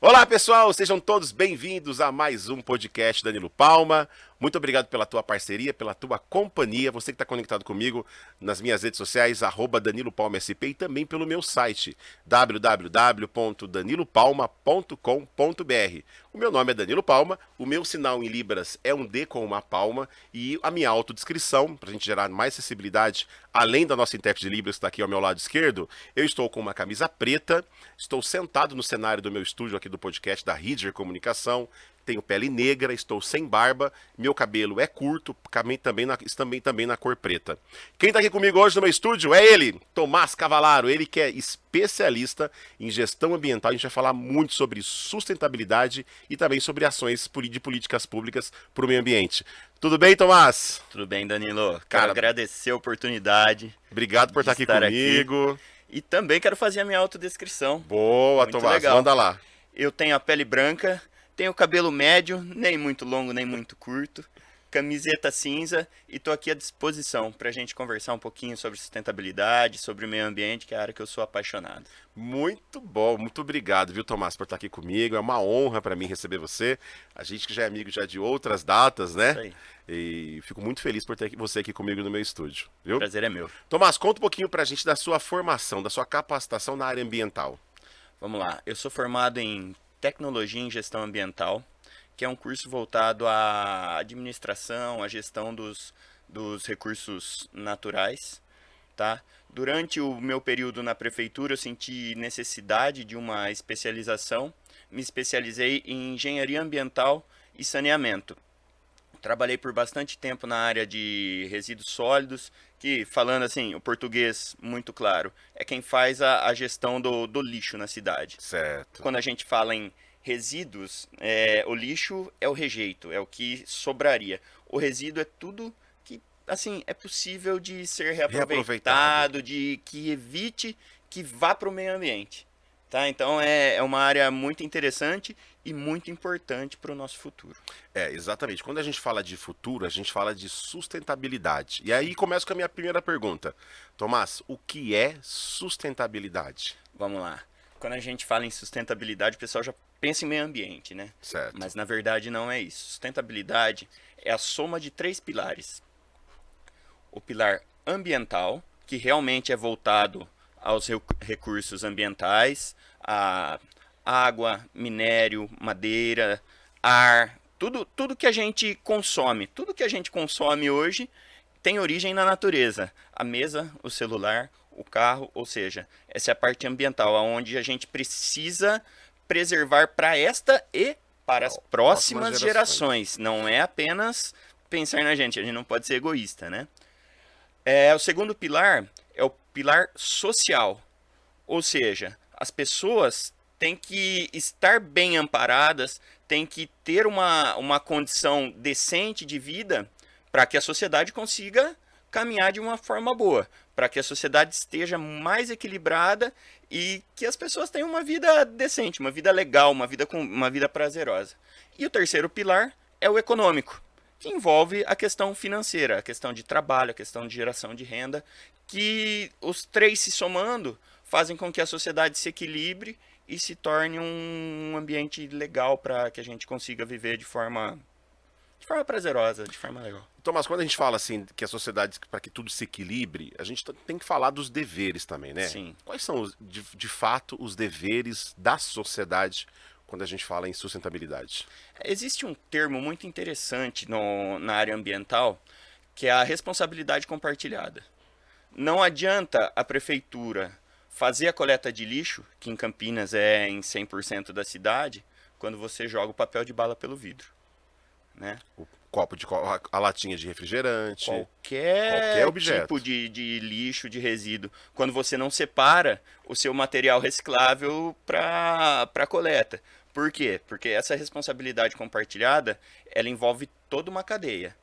Olá pessoal, sejam todos bem-vindos a mais um podcast Danilo Palma. Muito obrigado pela tua parceria, pela tua companhia, você que está conectado comigo nas minhas redes sociais, @DaniloPalmaSP e também pelo meu site, www.danilopalma.com.br. O meu nome é Danilo Palma, o meu sinal em Libras é um D com uma palma e a minha autodescrição, para a gente gerar mais acessibilidade, além da nossa intérprete de Libras que está aqui ao meu lado esquerdo, eu estou com uma camisa preta, estou sentado no cenário do meu estúdio aqui do podcast da Ridger Comunicação, tenho pele negra, estou sem barba, meu cabelo é curto, também na cor preta. Quem está aqui comigo hoje no meu estúdio é ele, Tomás Cavalaro, ele que é especialista em gestão ambiental. A gente vai falar muito sobre sustentabilidade e também sobre ações de políticas públicas para o meio ambiente. Tudo bem, Tomás? Tudo bem, Danilo. Quero Cara, agradecer a oportunidade obrigado por de estar aqui estar comigo. E também quero fazer a minha autodescrição. Boa, Muito Tomás, legal. manda lá. Eu tenho a pele branca, tenho cabelo médio, nem muito longo, nem muito curto, camiseta cinza e tô aqui à disposição para a gente conversar um pouquinho sobre sustentabilidade, sobre o meio ambiente, que é a área que eu sou apaixonado. Muito bom, muito obrigado, viu, Tomás, por estar aqui comigo. É uma honra para mim receber você. A gente que já é amigo já de outras datas, né? Isso aí. E fico muito feliz por ter você aqui comigo no meu estúdio, viu? O prazer é meu. Tomás, conta um pouquinho pra gente da sua formação, da sua capacitação na área ambiental. Vamos lá. Eu sou formado em Tecnologia em Gestão Ambiental, que é um curso voltado à administração, à gestão dos recursos naturais, tá? Durante o meu período na prefeitura, eu senti necessidade de uma especialização. Me especializei em engenharia ambiental e saneamento. Trabalhei por bastante tempo na área de resíduos sólidos, que, falando assim, o português muito claro, é quem faz a gestão do lixo na cidade. Certo. Quando a gente fala em resíduos, o lixo é o rejeito, é o que sobraria. O resíduo é tudo que, assim, é possível de ser reaproveitado, de que evite que vá para o meio ambiente. Tá? Então é uma área muito interessante e muito importante para o nosso futuro. É, exatamente. Quando a gente fala de futuro, a gente fala de sustentabilidade. E aí começo com a minha primeira pergunta. Tomás, o que é sustentabilidade? Vamos lá. Quando a gente fala em sustentabilidade, o pessoal já pensa em meio ambiente, né? Certo. Mas na verdade não é isso. Sustentabilidade é a soma de 3 pilares. O pilar ambiental, que realmente é voltado aos recursos ambientais, a água, minério, madeira, ar, tudo que a gente consome. Tudo que a gente consome hoje tem origem na natureza. A mesa, o celular, o carro, ou seja, essa é a parte ambiental, onde a gente precisa preservar para esta e para as próximas gerações. Não é apenas pensar na gente, a gente não pode ser egoísta, né? O segundo pilar é o pilar social, ou seja, as pessoas têm que estar bem amparadas, têm que ter uma condição decente de vida para que a sociedade consiga caminhar de uma forma boa, para que a sociedade esteja mais equilibrada e que as pessoas tenham uma vida decente, uma vida legal, uma vida prazerosa. E o terceiro pilar é o econômico, que envolve a questão financeira, a questão de trabalho, a questão de geração de renda, que os três se somando fazem com que a sociedade se equilibre e se torne um ambiente legal para que a gente consiga viver de forma prazerosa, de forma legal. Tomás, quando a gente fala assim que a sociedade, para que tudo se equilibre, a gente tem que falar dos deveres também, né? Sim. Quais são, de fato, os deveres da sociedade quando a gente fala em sustentabilidade? Existe um termo muito interessante na área ambiental, que é a responsabilidade compartilhada. Não adianta a prefeitura fazer a coleta de lixo, que em Campinas é em 100% da cidade, quando você joga o papel de bala pelo vidro, né? O copo a latinha de refrigerante, qualquer objeto. tipo de lixo, de resíduo, quando você não separa o seu material reciclável para coleta. Por quê? Porque essa responsabilidade compartilhada, ela envolve toda uma cadeia.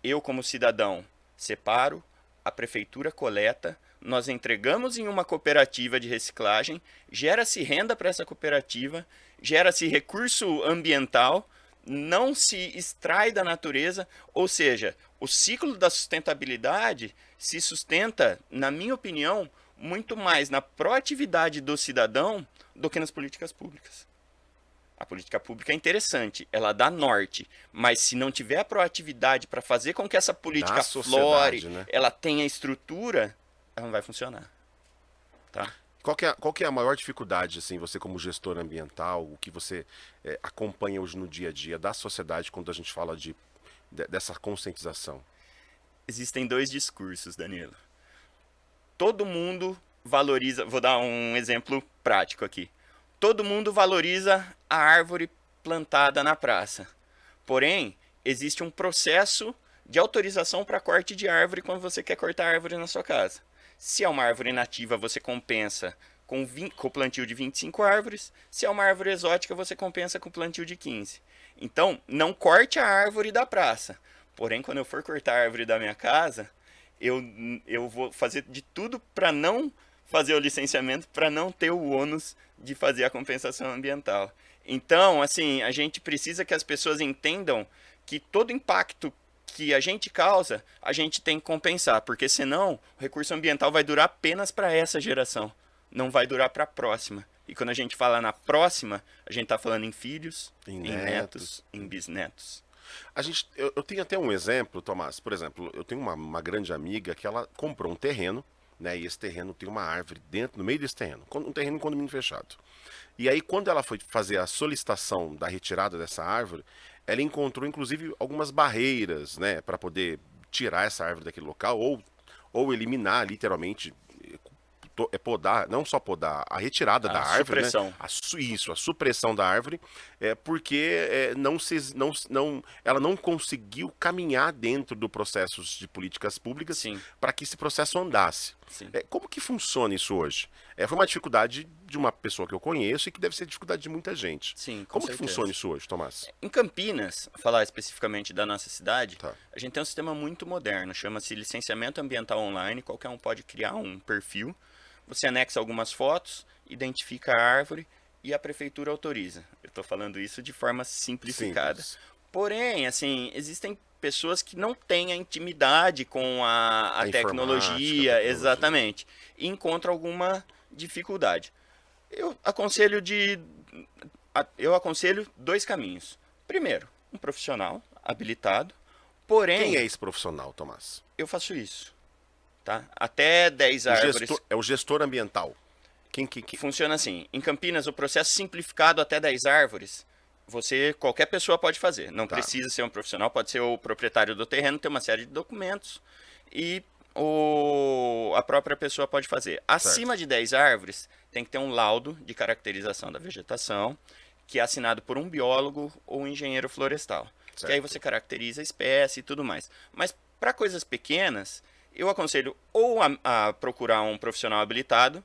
Eu, como cidadão, separo, a prefeitura coleta, nós entregamos em uma cooperativa de reciclagem, gera-se renda para essa cooperativa, gera-se recurso ambiental, não se extrai da natureza, ou seja, o ciclo da sustentabilidade se sustenta, na minha opinião, muito mais na proatividade do cidadão do que nas políticas públicas. A política pública é interessante, ela dá norte, mas se não tiver a proatividade para fazer com que essa política flore, né? ela tenha estrutura, ela não vai funcionar. Tá? Qual que é a maior dificuldade, assim, você como gestor ambiental, o que você acompanha hoje no dia a dia da sociedade quando a gente fala dessa conscientização? Existem dois discursos, Danilo. Todo mundo valoriza, vou dar um exemplo prático aqui. Todo mundo valoriza a árvore plantada na praça. Porém, existe um processo de autorização para corte de árvore quando você quer cortar árvore na sua casa. Se é uma árvore nativa, você compensa com o plantio de 25 árvores. Se é uma árvore exótica, você compensa com o plantio de 15. Então, não corte a árvore da praça. Porém, quando eu for cortar a árvore da minha casa, eu vou fazer de tudo para não fazer o licenciamento, para não ter o ônus de fazer a compensação ambiental. Então, assim, a gente precisa que as pessoas entendam que todo impacto que a gente causa, a gente tem que compensar, porque senão o recurso ambiental vai durar apenas para essa geração, não vai durar para a próxima. E quando a gente fala na próxima, a gente está falando em filhos, em netos, em bisnetos. Eu tenho até um exemplo, Tomás. Por exemplo, eu tenho uma grande amiga que ela comprou um terreno, né? E esse terreno tem uma árvore dentro, no meio desse terreno, um terreno em condomínio fechado. E aí, quando ela foi fazer a solicitação da retirada dessa árvore, ela encontrou, inclusive, algumas barreiras, né, para poder tirar essa árvore daquele local ou eliminar, literalmente, podar, não só podar, a retirada da árvore, supressão. Né? A supressão da árvore, porque ela não conseguiu caminhar dentro do processo de políticas públicas para que esse processo andasse. Como que funciona isso hoje? Foi uma dificuldade de uma pessoa que eu conheço e que deve ser dificuldade de muita gente. Sim, Como que funciona isso hoje, Tomás? Em Campinas, falar especificamente da nossa cidade, a gente tem um sistema muito moderno, chama-se licenciamento ambiental online, qualquer um pode criar um perfil. Você anexa algumas fotos, identifica a árvore e a prefeitura autoriza. Eu estou falando isso de forma simplificada. Simples. Porém, assim, existem pessoas que não têm a intimidade com a tecnologia, exatamente, e encontram alguma dificuldade. Eu aconselho dois caminhos. Primeiro, um profissional habilitado. Porém, quem é esse profissional, Tomás? Eu faço isso. Tá? Até 10 árvores. É o gestor ambiental. Funciona assim. Em Campinas, o processo simplificado até 10 árvores, qualquer pessoa pode fazer. Não precisa ser um profissional, pode ser o proprietário do terreno, tem uma série de documentos e a própria pessoa pode fazer. Acima de 10 árvores, tem que ter um laudo de caracterização da vegetação, que é assinado por um biólogo ou um engenheiro florestal. Que aí você caracteriza a espécie e tudo mais. Mas para coisas pequenas, eu aconselho ou a procurar um profissional habilitado,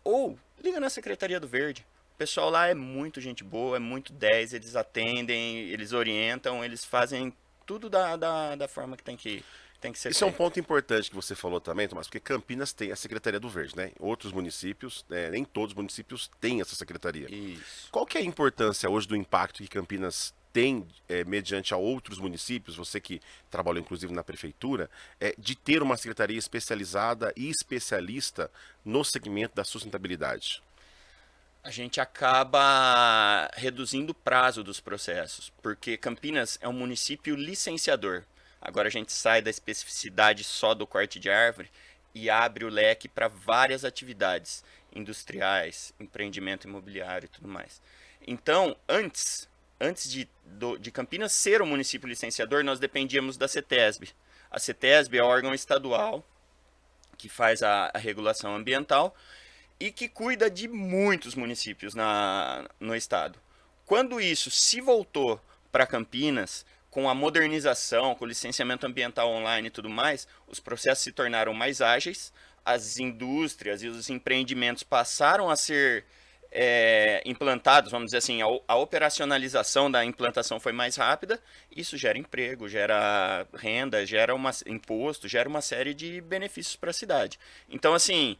ou liga na Secretaria do Verde. O pessoal lá é muito gente boa, é muito 10, eles atendem, eles orientam, eles fazem tudo da forma que tem que ser Isso feito. É um ponto importante que você falou também, Tomás, porque Campinas tem a Secretaria do Verde, né? Outros municípios, nem todos os municípios têm essa secretaria. Isso. Qual que é a importância hoje do impacto que Campinas tem, mediante a outros municípios, você que trabalhou inclusive na prefeitura, de ter uma secretaria especializada e especialista no segmento da sustentabilidade? A gente acaba reduzindo o prazo dos processos, porque Campinas é um município licenciador. Agora a gente sai da especificidade só do corte de árvore e abre o leque para várias atividades industriais, empreendimento imobiliário e tudo mais. Então, antes de Campinas ser um município licenciador, nós dependíamos da CETESB. A CETESB é o órgão estadual que faz a regulação ambiental e que cuida de muitos municípios no estado. Quando isso se voltou para Campinas, com a modernização, com o licenciamento ambiental online e tudo mais, os processos se tornaram mais ágeis, as indústrias e os empreendimentos passaram a ser implantados, vamos dizer assim, a operacionalização da implantação foi mais rápida, isso gera emprego, gera renda, gera imposto, gera uma série de benefícios para a cidade. Então, assim,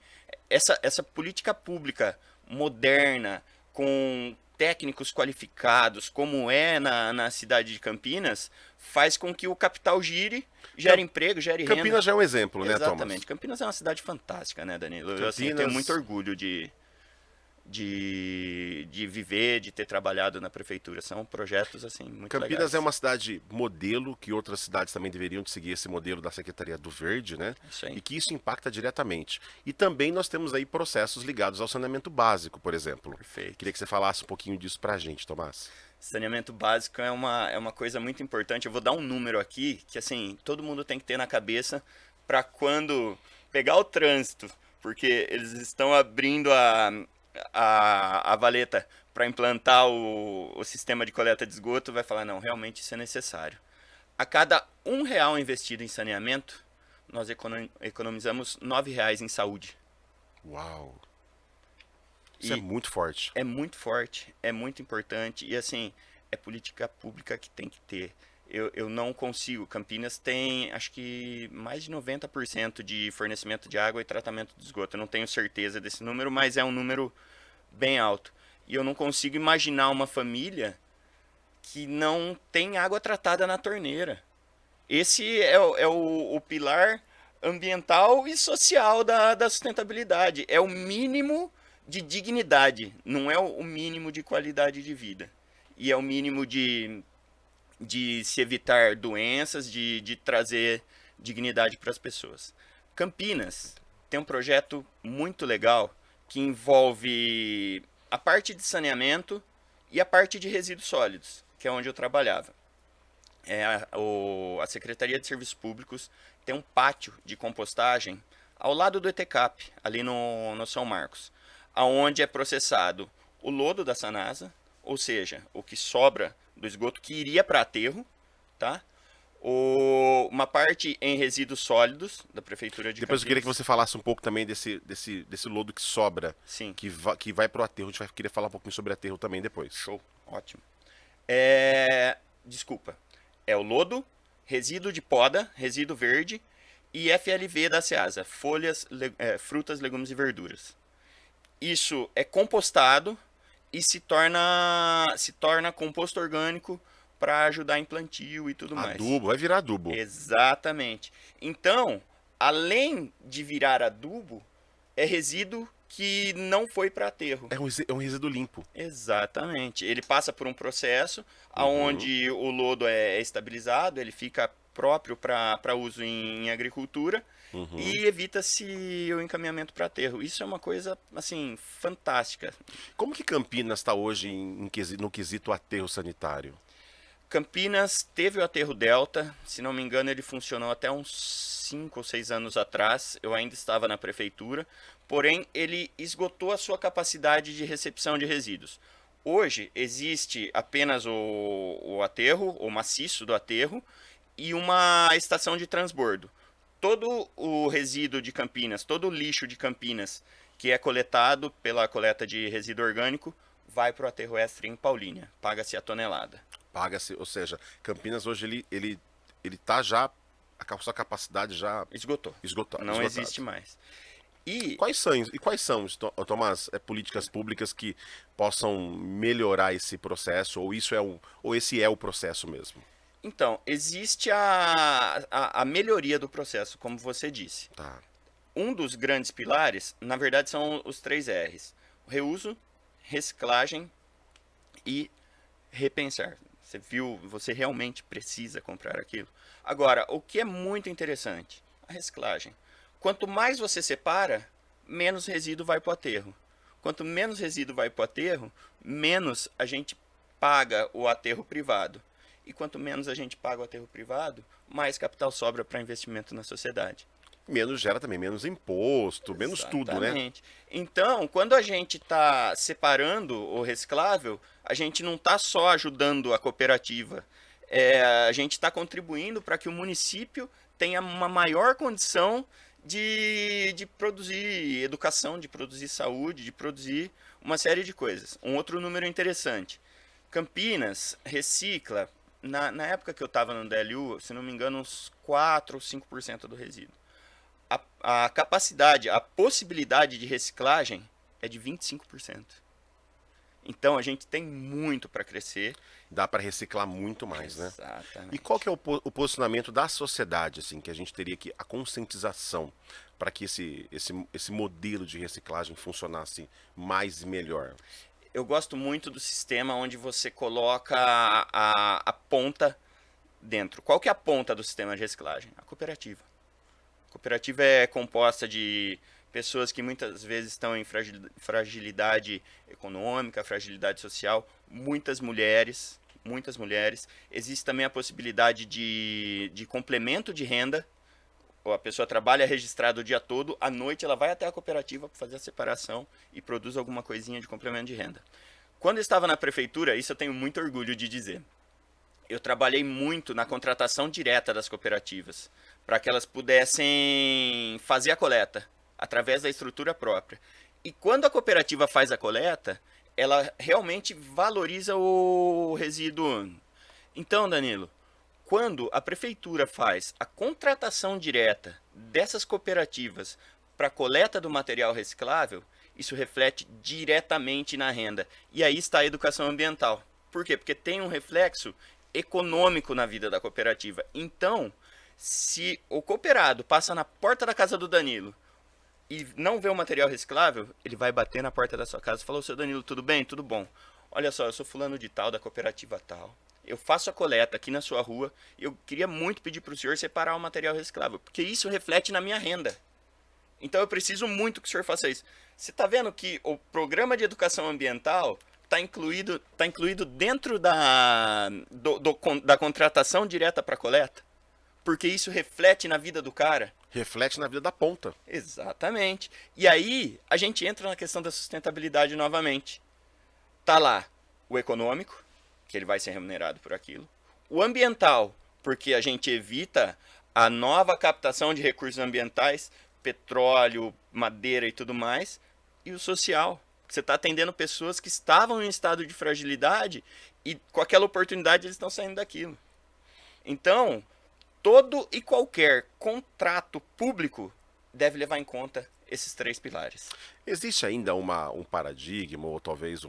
essa política pública moderna, com técnicos qualificados, como é na cidade de Campinas, faz com que o capital gire, gere emprego, gere renda. Campinas já é um exemplo, né, Thomas? Exatamente. Campinas é uma cidade fantástica, né, Danilo? Eu tenho muito orgulho de de viver, de ter trabalhado na prefeitura. São projetos assim muito Campinas legais. é uma cidade modelo, que outras cidades também deveriam de seguir esse modelo da Secretaria do Verde, né? Isso aí. E que isso impacta diretamente. E também nós temos aí processos ligados ao saneamento básico, por exemplo. Perfeito. Queria que você falasse um pouquinho disso pra gente, Tomás. Saneamento básico é uma coisa muito importante. Eu vou dar um número aqui que assim todo mundo tem que ter na cabeça para quando pegar o trânsito, porque eles estão abrindo a valeta para implantar o sistema de coleta de esgoto, vai falar, não, realmente isso é necessário. A cada R$ 1 investido em saneamento, nós economizamos R$ 9 em saúde. Uau! Isso é E muito forte. é muito forte, é muito importante e assim, é política pública que tem que ter. Eu não consigo. Campinas tem, acho que, mais de 90% de fornecimento de água e tratamento de esgoto. Eu não tenho certeza desse número, mas é um número bem alto. E eu não consigo imaginar uma família que não tem água tratada na torneira. Esse é o pilar ambiental e social da sustentabilidade. É o mínimo de dignidade, não é o mínimo de qualidade de vida. E é o mínimo de se evitar doenças, de trazer dignidade para as pessoas. Campinas tem um projeto muito legal que envolve a parte de saneamento e a parte de resíduos sólidos, que é onde eu trabalhava. A Secretaria de Serviços Públicos tem um pátio de compostagem ao lado do ETCAP, ali no São Marcos, aonde é processado o lodo da Sanasa, ou seja, o que sobra do esgoto que iria para aterro, tá? Uma parte em resíduos sólidos da Prefeitura de Depois eu queria que Campinas. você falasse um pouco também desse lodo que sobra, Sim, que vai pro aterro. A gente vai querer falar um pouquinho sobre aterro também depois. show, ótimo. Desculpa, é o lodo, resíduo de poda, resíduo verde e FLV da Ceasa, folhas, frutas, legumes e verduras. Isso é compostado e se torna composto orgânico para ajudar em plantio e tudo mais. Adubo, vai virar adubo. Exatamente. Então, além de virar adubo, é resíduo que não foi para aterro. É um resíduo limpo. Exatamente. Ele passa por um processo Uhum. onde o lodo é estabilizado, ele fica próprio para uso em agricultura Uhum. e evita-se o encaminhamento para aterro. Isso é uma coisa assim fantástica. Como que Campinas está hoje no quesito aterro sanitário? Campinas teve o aterro Delta, se não me engano ele funcionou até uns 5 ou 6 anos atrás, eu ainda estava na prefeitura, porém ele esgotou a sua capacidade de recepção de resíduos. Hoje existe apenas o aterro, o maciço do aterro, e uma estação de transbordo. Todo o resíduo de Campinas, todo o lixo de Campinas que é coletado pela coleta de resíduo orgânico, vai para o aterro extra em Paulínia, paga-se a tonelada. Paga-se, ou seja, Campinas hoje ele tá já a sua capacidade já Esgotou. Não esgotado. existe mais. E, Quais são, Tomás, políticas públicas que possam melhorar esse processo ou esse é o processo mesmo? então, existe a melhoria do processo, como você disse. Tá. Um dos grandes pilares, na verdade, são os 3 R's: o reuso, reciclagem e repensar. Você viu, você realmente precisa comprar aquilo. Agora, o que é muito interessante? A reciclagem. Quanto mais você separa, menos resíduo vai para o aterro. Quanto menos resíduo vai para o aterro, menos a gente paga o aterro privado. E quanto menos a gente paga o aterro privado, mais capital sobra para investimento na sociedade. Menos gera também menos imposto, menos tudo, né? Exatamente. Então, quando a gente está separando o reciclável, a gente não está só ajudando a cooperativa, a gente está contribuindo para que o município tenha uma maior condição de produzir educação, de produzir saúde, de produzir uma série de coisas. Um outro número interessante: Campinas recicla, na época que eu estava no DLU, se não me engano, uns 4 ou 5% do resíduo. A capacidade, a possibilidade de reciclagem é de 25%. Então a gente tem muito para crescer. Dá para reciclar muito mais, né? E Exatamente. qual que é o posicionamento da sociedade, assim, que a gente teria que a conscientização para que esse modelo de reciclagem funcionasse mais e melhor? Eu gosto muito do sistema onde você coloca a ponta dentro. Qual que é a ponta do sistema de reciclagem? A cooperativa. A cooperativa é composta de pessoas que muitas vezes estão em fragilidade econômica, fragilidade social, muitas mulheres, muitas mulheres. Existe também a possibilidade de complemento de renda. A pessoa trabalha registrado o dia todo, à noite ela vai até a cooperativa para fazer a separação e produz alguma coisinha de complemento de renda. Quando eu estava na prefeitura, isso eu tenho muito orgulho de dizer, eu trabalhei muito na contratação direta das cooperativas, para que elas pudessem fazer a coleta através da estrutura própria. E quando a cooperativa faz a coleta, ela realmente valoriza o resíduo. Então, Danilo, quando a prefeitura faz a contratação direta dessas cooperativas para a coleta do material reciclável, isso reflete diretamente na renda. E aí está a educação ambiental. Por quê? Porque tem um reflexo econômico na vida da cooperativa. Então, se o cooperado passa na porta da casa do Danilo e não vê o material reciclável, ele vai bater na porta da sua casa e falar: "Ô, seu Danilo, tudo bem? Tudo bom. Olha só, eu sou fulano de tal, da cooperativa tal. Eu faço a coleta aqui na sua rua e eu queria muito pedir para o senhor separar o material reciclável, porque isso reflete na minha renda. Então eu preciso muito que o senhor faça isso." Você está vendo que o programa de educação ambiental tá incluído dentro da contratação direta para coleta? Porque isso reflete na vida do cara. Reflete na vida da ponta. Exatamente. E aí a gente entra na questão da sustentabilidade novamente. Tá lá o econômico, que ele vai ser remunerado por aquilo. O ambiental, porque a gente evita a nova captação de recursos ambientais, petróleo, madeira e tudo mais. E o social. Você está atendendo pessoas que estavam em estado de fragilidade e com aquela oportunidade eles estão saindo daquilo. Então, todo e qualquer contrato público deve levar em conta esses três pilares. Existe ainda um paradigma, ou talvez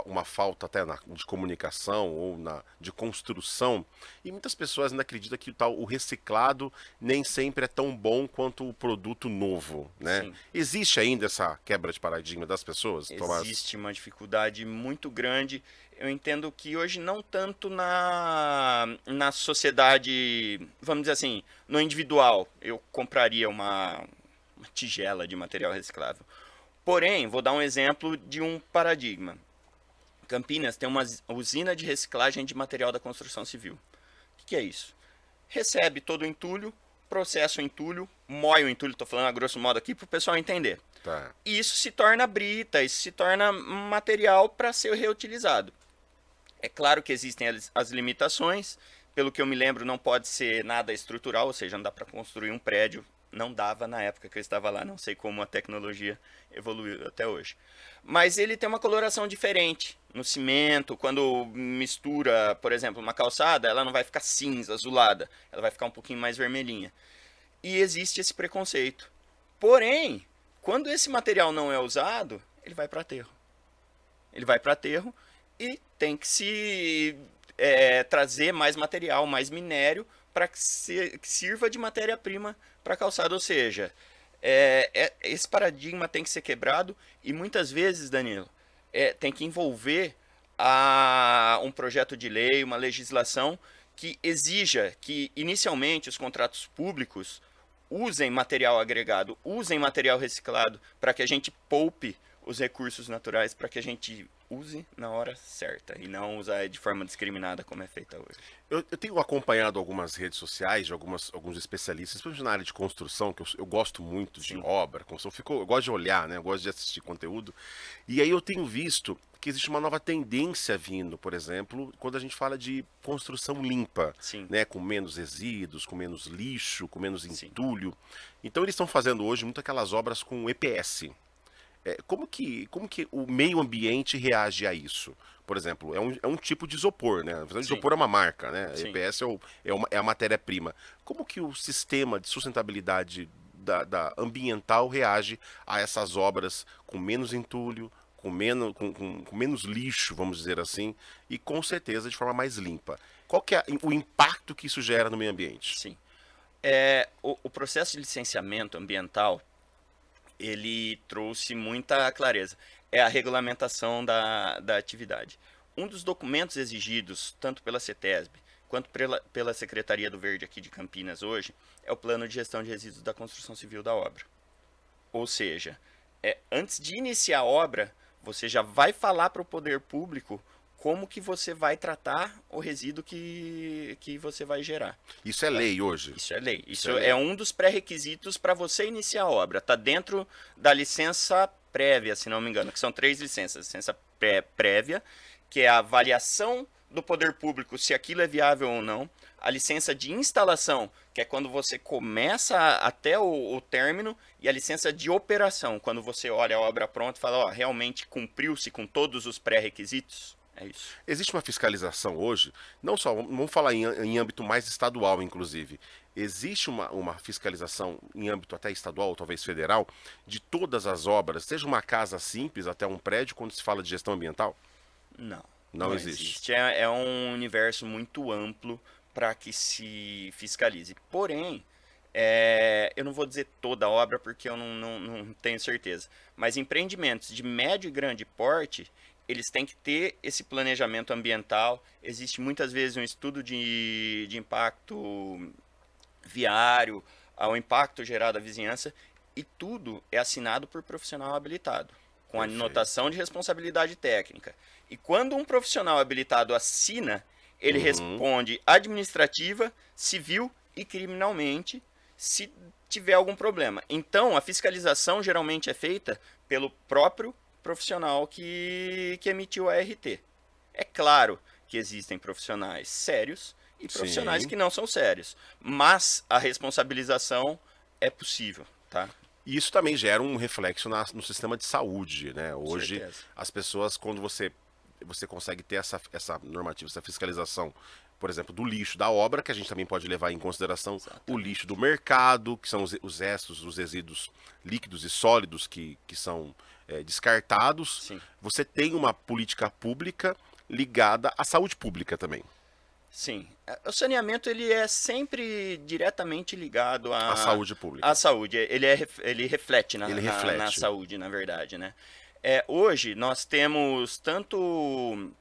uma falta até de comunicação ou de construção, e muitas pessoas ainda acreditam que o reciclado nem sempre é tão bom quanto o produto novo, né? Sim. Existe ainda essa quebra de paradigma das pessoas, Tomás? Existe uma dificuldade muito grande. Eu entendo que hoje não tanto na sociedade, vamos dizer assim, no individual, eu compraria uma tigela de material reciclável. Porém, vou dar um exemplo de um paradigma. Campinas tem uma usina de reciclagem de material da construção civil. O que é isso? Recebe todo o entulho, processa o entulho, moe o entulho, estou falando a grosso modo aqui para o pessoal entender. Tá. E isso se torna brita, isso se torna material para ser reutilizado. É claro que existem as limitações, pelo que eu me lembro não pode ser nada estrutural, ou seja, não dá para construir um prédio. Não dava na época que eu estava lá, não sei como a tecnologia evoluiu até hoje. Mas ele tem uma coloração diferente no cimento, quando mistura, por exemplo, uma calçada, ela não vai ficar cinza, azulada, ela vai ficar um pouquinho mais vermelhinha. E existe esse preconceito. Porém, quando esse material não é usado, ele vai para aterro. Ele vai para aterro e tem que se trazer mais material, mais minério, para que sirva de matéria-prima para calçado. Ou seja, esse paradigma tem que ser quebrado e muitas vezes, Danilo, tem que envolver um projeto de lei, uma legislação que exija que inicialmente os contratos públicos usem material agregado, usem material reciclado para que a gente poupe os recursos naturais, para que a gente use na hora certa e não usar de forma discriminada como é feita hoje. Eu tenho acompanhado algumas redes sociais de alguns especialistas, principalmente na área de construção, que eu gosto muito de obra, construção, eu gosto de olhar, né? Eu gosto de assistir conteúdo. E aí eu tenho visto que existe uma nova tendência vindo, por exemplo, quando a gente fala de construção limpa, Sim. né? Com menos resíduos, com menos lixo, com menos Sim. entulho. Então eles estão fazendo hoje muito aquelas obras com EPS. Como que o meio ambiente reage a isso? Por exemplo, é um tipo de isopor, né? Na verdade, Sim. isopor é uma marca, né? Sim. EPS é a matéria-prima. Como que o sistema de sustentabilidade da ambiental reage a essas obras com menos entulho, com menos lixo, vamos dizer assim, e com certeza de forma mais limpa. Qual que é o impacto que isso gera no meio ambiente? Sim. O processo de licenciamento ambiental, ele trouxe muita clareza. É a regulamentação da atividade. Um dos documentos exigidos, tanto pela CETESB quanto pela Secretaria do Verde aqui de Campinas hoje, é o Plano de Gestão de Resíduos da Construção Civil da obra. Ou seja, antes de iniciar a obra, você já vai falar para o poder público como que você vai tratar o resíduo que você vai gerar. Isso é lei hoje? Isso é lei. Isso é lei. é um dos pré-requisitos para você iniciar a obra. Está dentro da licença prévia, se não me engano, que são 3 licenças. Licença prévia, que é a avaliação do poder público se aquilo é viável ou não. A licença de instalação, que é quando você começa até o término, e a licença de operação, quando você olha a obra pronta e fala, ó, realmente cumpriu-se com todos os pré-requisitos. É isso. Existe uma fiscalização hoje, não só, vamos falar em âmbito mais estadual, inclusive. Existe uma fiscalização em âmbito até estadual, ou talvez federal, de todas as obras, seja uma casa simples até um prédio, quando se fala de gestão ambiental? Não existe. É um universo muito amplo para que se fiscalize. Porém, eu não vou dizer toda a obra porque eu não tenho certeza, mas empreendimentos de médio e grande porte, eles têm que ter esse planejamento ambiental. Existe muitas vezes um estudo de impacto viário, ao impacto gerado à vizinhança, e tudo é assinado por profissional habilitado, com a anotação de responsabilidade técnica. E quando um profissional habilitado assina, ele responde administrativa, civil e criminalmente se tiver algum problema. Então, a fiscalização geralmente é feita pelo próprio profissional que emitiu a RT. É claro que existem profissionais sérios e profissionais que não são sérios, mas a responsabilização é possível, tá? E isso também gera um reflexo no sistema de saúde, né? Hoje, as pessoas, quando você consegue ter essa normativa, essa fiscalização, por exemplo, do lixo da obra, que a gente também pode levar em consideração o lixo do mercado, que são os restos, os resíduos líquidos e sólidos que são descartados. Sim. Você tem uma política pública ligada à saúde pública também. Sim. O saneamento, ele é sempre diretamente ligado à saúde pública. À saúde. Ele reflete na saúde, na verdade, né? Hoje, nós temos tanto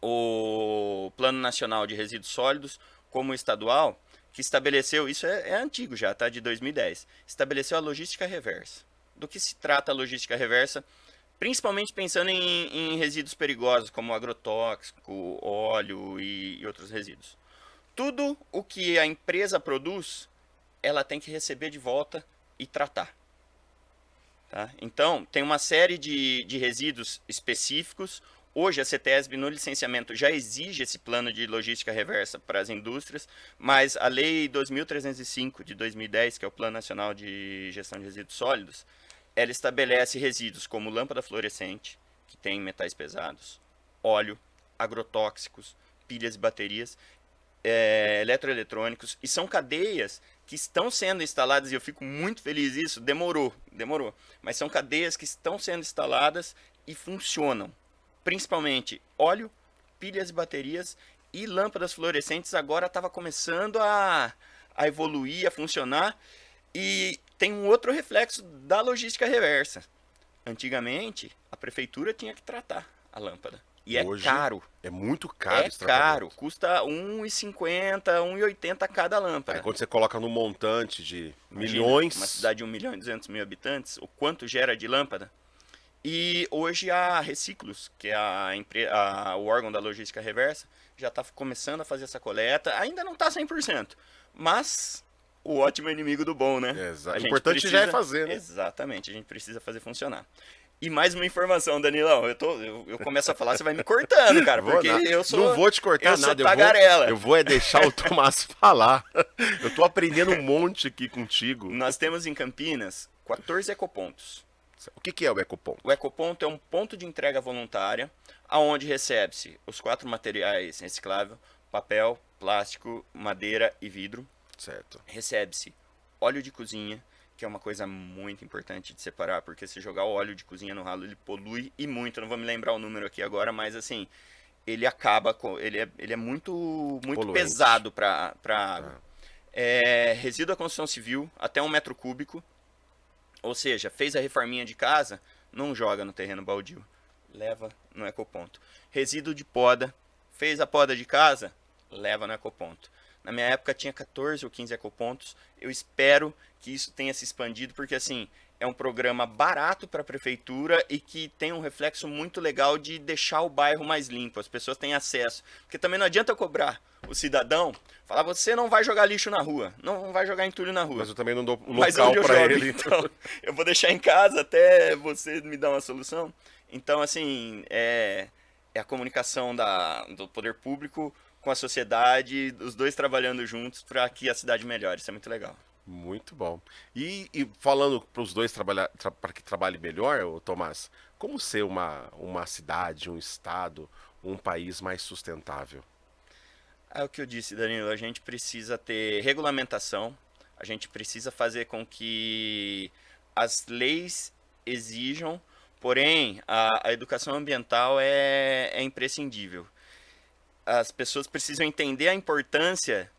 o Plano Nacional de Resíduos Sólidos como o estadual, que estabeleceu, isso é antigo já, tá? De 2010, estabeleceu a logística reversa. Do que se trata a logística reversa? Principalmente pensando em resíduos perigosos, como agrotóxico, óleo e outros resíduos. Tudo o que a empresa produz, ela tem que receber de volta e tratar. Tá? Então, tem uma série de resíduos específicos. Hoje, a CETESB, no licenciamento, já exige esse plano de logística reversa para as indústrias, mas a Lei 2.305, de 2010, que é o Plano Nacional de Gestão de Resíduos Sólidos, ela estabelece resíduos como lâmpada fluorescente, que tem metais pesados, óleo, agrotóxicos, pilhas e baterias, eletroeletrônicos, e são cadeias que estão sendo instaladas, e eu fico muito feliz isso, demorou, mas são cadeias que estão sendo instaladas e funcionam. Principalmente óleo, pilhas e baterias e lâmpadas fluorescentes agora estava começando a evoluir, a funcionar. E tem um outro reflexo da logística reversa. Antigamente, a prefeitura tinha que tratar a lâmpada. E hoje, é caro. É muito caro esse tratamento. É caro. tratamento. Custa R$ 1,50, R$ 1,80 cada lâmpada. Aí quando você coloca no montante de milhões... Uma cidade de 1.200.000 habitantes, o quanto gera de lâmpada. E hoje a Reciclos, que é o órgão da logística reversa, já está começando a fazer essa coleta. Ainda não está 100%, mas o ótimo é inimigo do bom, né? Exato. O importante já é fazer, né? Exatamente, a gente precisa fazer funcionar. E mais uma informação, Danilão, eu começo a falar, você vai me cortando, cara, porque eu sou... Não vou te cortar nada, tagarela. Eu vou deixar o Tomás falar. Eu tô aprendendo um monte aqui contigo. Nós temos em Campinas 14 ecopontos. O que é o ecoponto? O ecoponto é um ponto de entrega voluntária, aonde recebe-se os 4 materiais recicláveis: papel, plástico, madeira e vidro. Certo. Recebe-se óleo de cozinha, que é uma coisa muito importante de separar, porque se jogar o óleo de cozinha no ralo, ele polui e muito. Eu não vou me lembrar o número aqui agora, mas assim, ele acaba com. Ele é muito Poluente. pesado para água. Tá. Resíduo da construção civil, até 1 m cúbico. Ou seja, fez a reforminha de casa, não joga no terreno baldio. Leva no ecoponto. Resíduo de poda, fez a poda de casa, leva no ecoponto. Na minha época tinha 14 ou 15 ecopontos. Eu espero que isso tenha se expandido, porque assim, é um programa barato para a prefeitura e que tem um reflexo muito legal de deixar o bairro mais limpo. As pessoas têm acesso. Porque também não adianta eu cobrar o cidadão, falar, você não vai jogar lixo na rua, não vai jogar entulho na rua. Mas eu também não dou um Mas local onde eu para jogo, ele. então, eu vou deixar em casa até você me dar uma solução. Então, assim, é a comunicação do poder público com a sociedade, os dois trabalhando juntos para que a cidade melhore. Isso é muito legal. Muito bom. E falando para os dois trabalhar, para que trabalhe melhor, ô Tomás, como ser uma cidade, um estado, um país mais sustentável? É o que eu disse, Danilo, a gente precisa ter regulamentação, a gente precisa fazer com que as leis exijam, porém a educação ambiental é imprescindível. As pessoas precisam entender a importância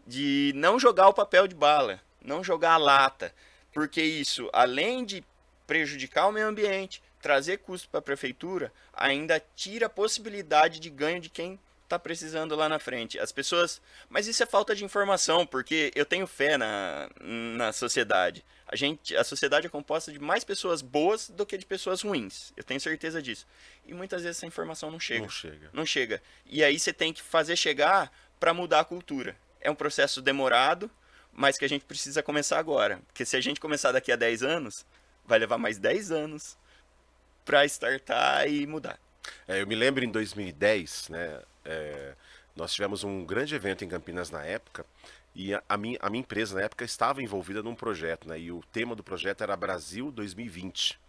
de não jogar o papel de bala, não jogar a lata, porque isso, além de prejudicar o meio ambiente, trazer custo para a prefeitura, ainda tira a possibilidade de ganho de quem está precisando lá na frente. As pessoas, mas isso é falta de informação, porque eu tenho fé na sociedade. A sociedade é composta de mais pessoas boas do que de pessoas ruins. Eu tenho certeza disso. E muitas vezes essa informação não chega. Não chega. Não chega. E aí você tem que fazer chegar para mudar a cultura. É um processo demorado, mas que a gente precisa começar agora. Porque se a gente começar daqui a 10 anos, vai levar mais 10 anos para startar e mudar. Eu me lembro em 2010, né? Nós tivemos um grande evento em Campinas na época e a minha empresa na época estava envolvida num projeto, né? E o tema do projeto era Brasil 2020.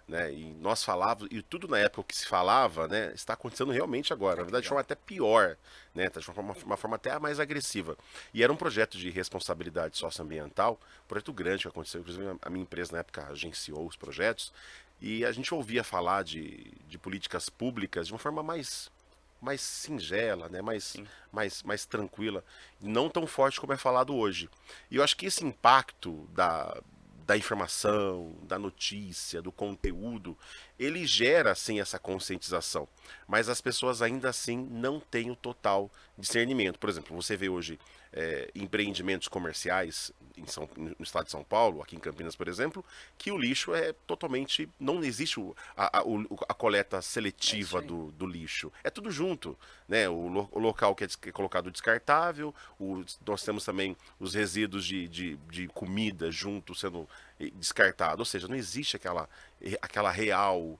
Né? E nós falávamos, e tudo na época que se falava, né, está acontecendo realmente agora. Na verdade, de forma até pior, né, de uma forma até mais agressiva. E era um projeto de responsabilidade socioambiental, um projeto grande que aconteceu. Inclusive, a minha empresa na época agenciou os projetos, e a gente ouvia falar de políticas públicas de uma forma mais singela, né, mais tranquila, não tão forte como é falado hoje. E eu acho que esse impacto da informação, da notícia, do conteúdo, ele gera assim essa conscientização, mas as pessoas ainda assim não têm o total discernimento. Por exemplo, você vê hoje empreendimentos comerciais no estado de São Paulo, aqui em Campinas, por exemplo, que o lixo é totalmente, não existe a coleta seletiva do lixo, é tudo junto, né? O local que é colocado descartável, nós temos também os resíduos de comida junto sendo descartado, ou seja, não existe aquela real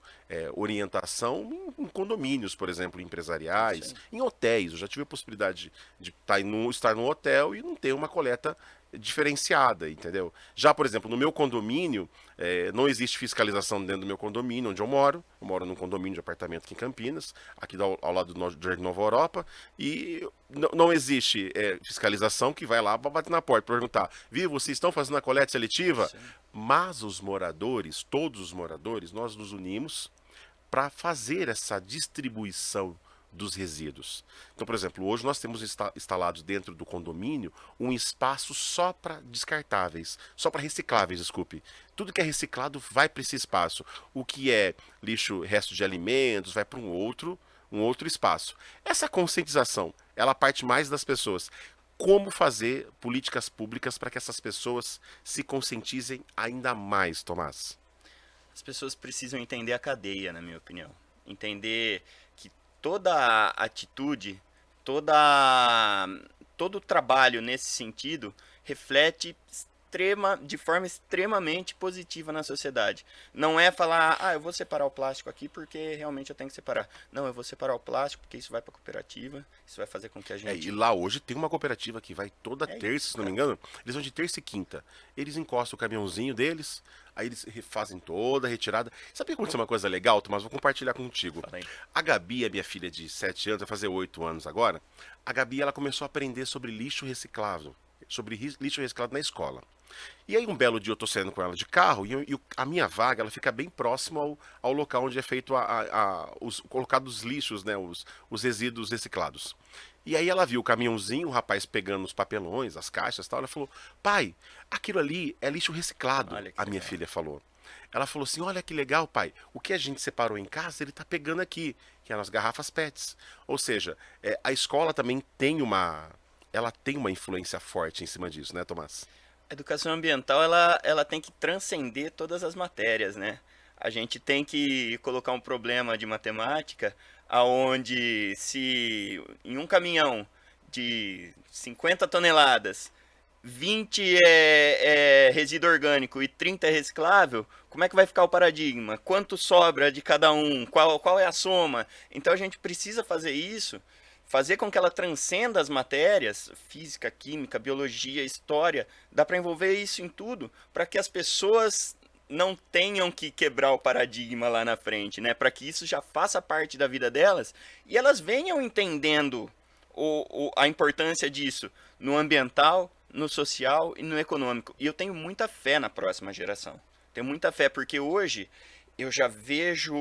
orientação em condomínios, por exemplo, empresariais, Sim. em hotéis. Eu já tive a possibilidade de estar num hotel e não ter uma coleta diferenciada, entendeu? Já, por exemplo, no meu condomínio, não existe fiscalização dentro do meu condomínio, onde eu moro. Eu moro num condomínio de apartamento aqui em Campinas, aqui ao lado do Jardim Nova Europa, e não existe fiscalização que vai lá para bater na porta e perguntar: viu, vocês estão fazendo a coleta seletiva? Sim. Mas os moradores, todos os moradores, nós nos unimos para fazer essa distribuição dos resíduos. Então, por exemplo, hoje nós temos instalados dentro do condomínio um espaço só para descartáveis, só para recicláveis, desculpe. Tudo que é reciclado vai para esse espaço. O que é lixo, resto de alimentos, vai para um outro espaço. Essa conscientização, ela parte mais das pessoas. Como fazer políticas públicas para que essas pessoas se conscientizem ainda mais, Tomás? As pessoas precisam entender a cadeia, na minha opinião. Entender que toda atitude, todo trabalho nesse sentido reflete de forma extremamente positiva na sociedade. Não é falar, eu vou separar o plástico aqui porque realmente eu tenho que separar. Não, eu vou separar o plástico porque isso vai para a cooperativa, isso vai fazer com que a gente... E lá hoje tem uma cooperativa que vai toda terça, isso, se não me engano. Eles vão de terça e quinta. Eles encostam o caminhãozinho deles, aí eles fazem toda a retirada. Sabe que aconteceu uma coisa legal, Tomás? Vou compartilhar contigo. Fala aí. A Gabi, a minha filha de 7 anos, vai fazer 8 anos agora. A Gabi, ela começou a aprender sobre lixo reciclável. sobre lixo reciclado na escola. E aí um belo dia eu tô saindo com ela de carro e a minha vaga ela fica bem próximo ao local onde é feito os colocado os lixos, né, os resíduos reciclados. E aí ela viu o caminhãozinho, o rapaz pegando os papelões, as caixas e tal, ela falou: "Pai, aquilo ali é lixo reciclado", Olha que a minha legal. filha falou. Ela falou assim: "Olha que legal, pai. O que a gente separou em casa, ele tá pegando aqui, que é nas garrafas PETs". Ou seja, a escola também ela tem uma influência forte em cima disso, né, Tomás? A educação ambiental, ela tem que transcender todas as matérias, né? A gente tem que colocar um problema de matemática aonde se em um caminhão de 50 toneladas 20 é resíduo orgânico e 30 é reciclável, como é que vai ficar o paradigma? Quanto sobra de cada um? Qual é a soma? Então a gente precisa fazer isso, fazer com que ela transcenda as matérias, física, química, biologia, história, dá para envolver isso em tudo, para que as pessoas não tenham que quebrar o paradigma lá na frente, né? Para que isso já faça parte da vida delas e elas venham entendendo a importância disso no ambiental, no social e no econômico. E eu tenho muita fé na próxima geração. Tenho muita fé porque hoje eu já vejo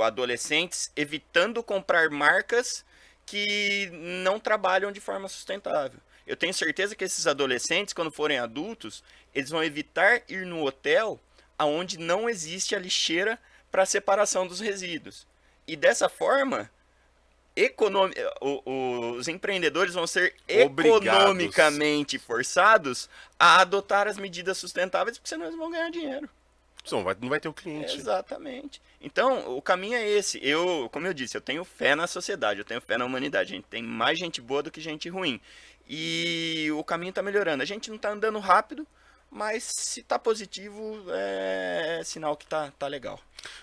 adolescentes evitando comprar marcas que não trabalham de forma sustentável. Eu tenho certeza que esses adolescentes, quando forem adultos, eles vão evitar ir no hotel aonde não existe a lixeira para separação dos resíduos. E dessa forma, os empreendedores vão ser Obrigados. economicamente forçados a adotar as medidas sustentáveis, porque senão eles vão ganhar dinheiro. Não vai ter o cliente. Exatamente. Então, o caminho é esse. Como eu disse, eu tenho fé na sociedade, eu tenho fé na humanidade. A gente tem mais gente boa do que gente ruim. E o caminho está melhorando. A gente não está andando rápido, mas se está positivo, é sinal que tá legal.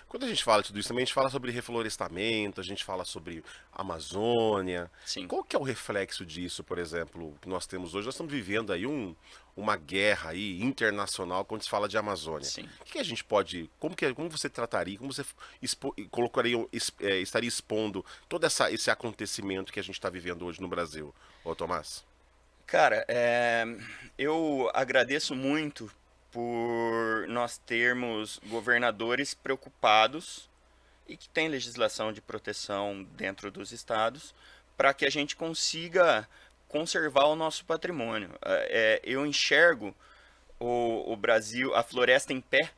Quando a gente fala de tudo isso, também a gente fala sobre reflorestamento, a gente fala sobre Amazônia. Sim, Qual que é o reflexo disso, por exemplo, que nós temos hoje? Nós estamos vivendo aí uma guerra aí internacional quando se fala de Amazônia. sim. O que a gente pode, como você trataria, como você colocaria, estaria expondo todo esse acontecimento que a gente está vivendo hoje no Brasil, ô Tomás? Cara, eu agradeço muito por nós termos governadores preocupados e que tem legislação de proteção dentro dos estados para que a gente consiga conservar o nosso patrimônio. Eu enxergo o Brasil, a floresta em pé,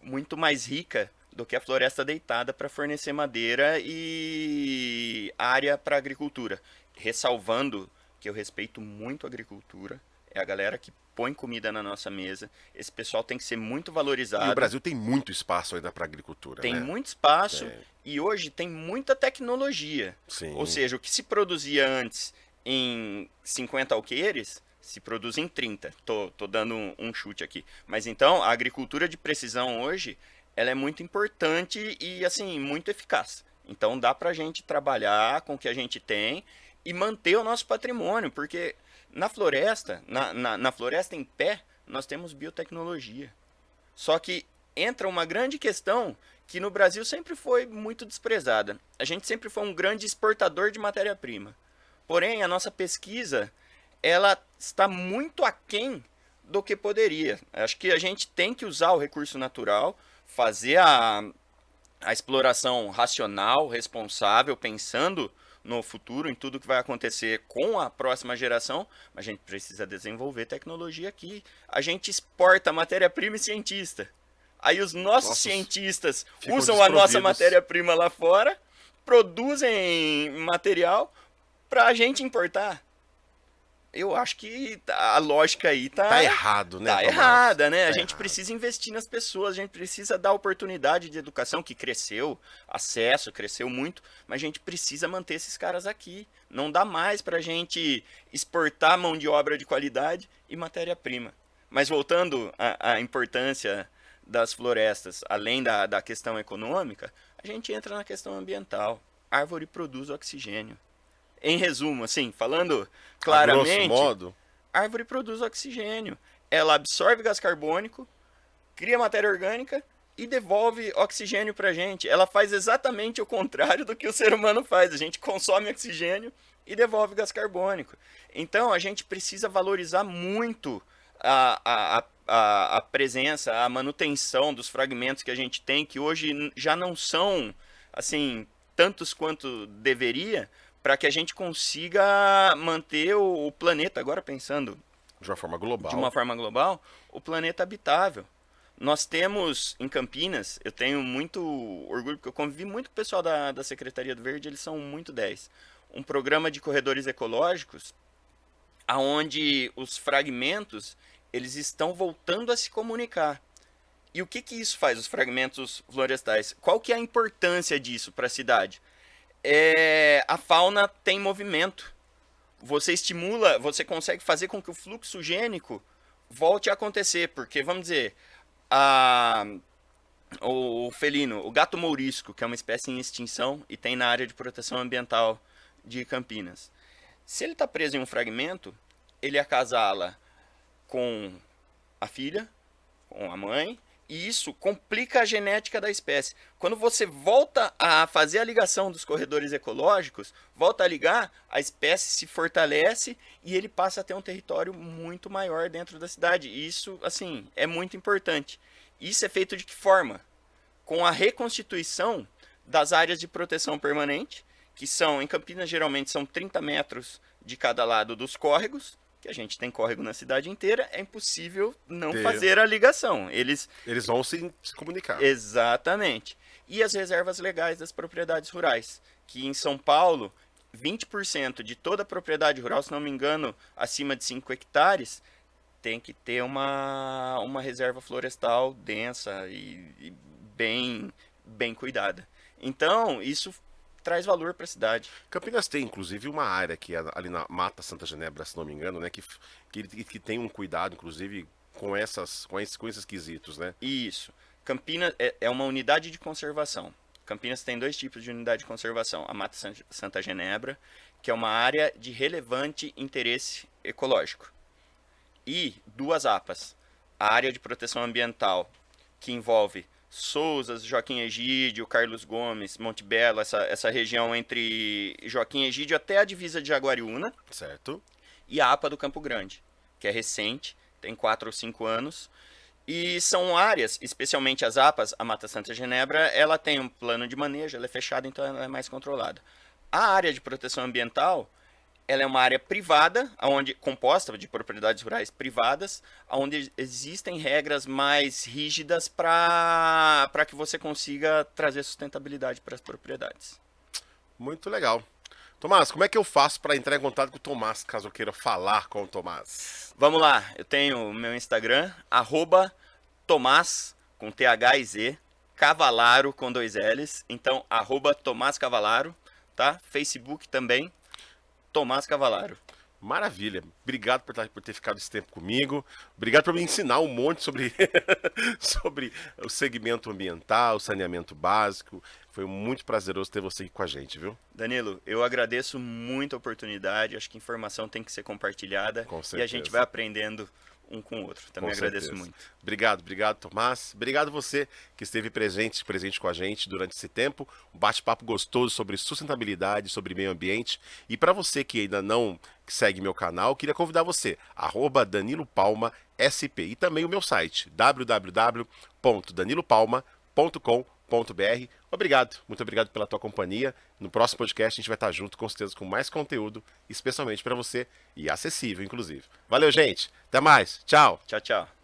muito mais rica do que a floresta deitada para fornecer madeira e área para agricultura. Ressalvando que eu respeito muito a agricultura, é a galera que põe comida na nossa mesa. Esse pessoal tem que ser muito E o valorizado. Brasil tem muito espaço ainda para agricultura, Tem né? muito espaço Tem. e hoje tem muita tecnologia. Ou Sim. seja, o que se produzia antes em 50 alqueires, se produz em 30. Tô dando um chute aqui. Mas então, a agricultura de precisão hoje, ela é muito importante e, assim, muito eficaz. Então, dá pra gente trabalhar com o que a gente tem e manter o nosso patrimônio, porque na floresta, na floresta em pé, nós temos biotecnologia. Só que entra uma grande questão que no Brasil sempre foi muito desprezada. A gente sempre foi um grande exportador de matéria-prima. Porém, a nossa pesquisa, ela está muito aquém do que poderia. Acho que a gente tem que usar o recurso natural, fazer a exploração racional, responsável, pensando no futuro, em tudo que vai acontecer com a próxima geração, mas a gente precisa desenvolver tecnologia aqui. A gente exporta matéria-prima e cientista. Aí os nossos Nossos cientistas ficam usam a nossa desprovidos. matéria-prima lá fora, produzem material para a gente importar. Eu acho que a lógica aí Tá errado, né, tá Tomás? errada, né? A Tá gente errado. precisa investir nas pessoas, a gente precisa dar oportunidade de educação que cresceu, acesso cresceu muito, mas a gente precisa manter esses caras aqui. Não dá mais pra gente exportar mão de obra de qualidade e matéria-prima. Mas voltando à importância das florestas, além da questão econômica, a gente entra na questão ambiental. Árvore produz oxigênio. Em resumo, assim, falando A grosso claramente, modo, árvore produz oxigênio. Ela absorve gás carbônico, cria matéria orgânica e devolve oxigênio para a gente. Ela faz exatamente o contrário do que o ser humano faz. A gente consome oxigênio e devolve gás carbônico. Então, a gente precisa valorizar muito a presença, a manutenção dos fragmentos que a gente tem, que hoje já não são assim tantos quanto deveria, para que a gente consiga manter o planeta, agora pensando De uma forma global, o planeta habitável. Nós temos em Campinas, eu tenho muito orgulho, porque eu convivi muito com o pessoal da Secretaria do Verde, eles são muito 10. Um programa de corredores ecológicos, onde os fragmentos eles estão voltando a se comunicar. E o que isso faz, os fragmentos florestais? Qual que é a importância disso para a cidade? A fauna tem movimento. Você estimula, você consegue fazer com que o fluxo gênico volte a acontecer, porque, vamos dizer, o felino, o gato mourisco, que é uma espécie em extinção e tem na área de proteção ambiental de Campinas. Se ele está preso em um fragmento, ele acasala com a filha, com a mãe, e isso complica a genética da espécie. Quando você volta a fazer a ligação dos corredores ecológicos, volta a ligar, a espécie se fortalece e ele passa a ter um território muito maior dentro da cidade. E isso, assim, é muito importante. Isso é feito de que forma? Com a reconstituição das áreas de proteção permanente, que são, em Campinas, geralmente são 30 metros de cada lado dos córregos, que a gente tem córrego na cidade inteira, é impossível não fazer a ligação. Eles vão se comunicar. Exatamente. E as reservas legais das propriedades rurais, que em São Paulo, 20% de toda a propriedade rural, se não me engano, acima de 5 hectares, tem que ter uma reserva florestal densa e bem cuidada. Então, isso traz valor para a cidade. Campinas tem, inclusive, uma área que é ali na Mata Santa Genebra, se não me engano, né, que tem um cuidado, inclusive, com esses quesitos, né? Isso. Campinas é uma unidade de conservação. Campinas tem 2 tipos de unidade de conservação. A Mata Santa Genebra, que é uma área de relevante interesse ecológico. E 2 APAs. A área de proteção ambiental, que envolve Sousas, Joaquim Egídio, Carlos Gomes, Monte Belo, essa região entre Joaquim Egídio até a divisa de Jaguariúna. Certo. E a APA do Campo Grande, que é recente, tem 4 ou 5 anos. E são áreas, especialmente as APAs, a Mata Santa Genebra, ela tem um plano de manejo, ela é fechada, então ela é mais controlada. A área de proteção ambiental, ela é uma área privada, composta de propriedades rurais privadas, onde existem regras mais rígidas para que você consiga trazer sustentabilidade para as propriedades. Muito legal. Tomás, como é que eu faço para entrar em contato com o Tomás, caso eu queira falar com o Tomás? Vamos lá, eu tenho o meu Instagram, @Tomás, com TH e Z, Cavalaro, com 2 L's, então, @Tomás Cavalaro, tá? Facebook também, Tomás Cavalaro. Maravilha. Obrigado por ter ficado esse tempo comigo. Obrigado por me ensinar um monte sobre, sobre o segmento ambiental, saneamento básico. Foi muito prazeroso ter você aqui com a gente, viu? Danilo, eu agradeço muito a oportunidade. Acho que informação tem que ser compartilhada. Com certeza. E a gente vai aprendendo um com o outro. Também agradeço muito. Obrigado, Tomás. Obrigado você que esteve presente com a gente durante esse tempo. Um bate-papo gostoso sobre sustentabilidade, sobre meio ambiente. E para você que ainda não segue meu canal, queria convidar você, @DaniloPalmaSP, e também o meu site, www.danilopalma.com.br. Muito obrigado pela tua companhia. No próximo podcast a gente vai estar junto, com certeza, com mais conteúdo, especialmente para você, e acessível, inclusive. Valeu, gente. Até mais. Tchau. Tchau, tchau.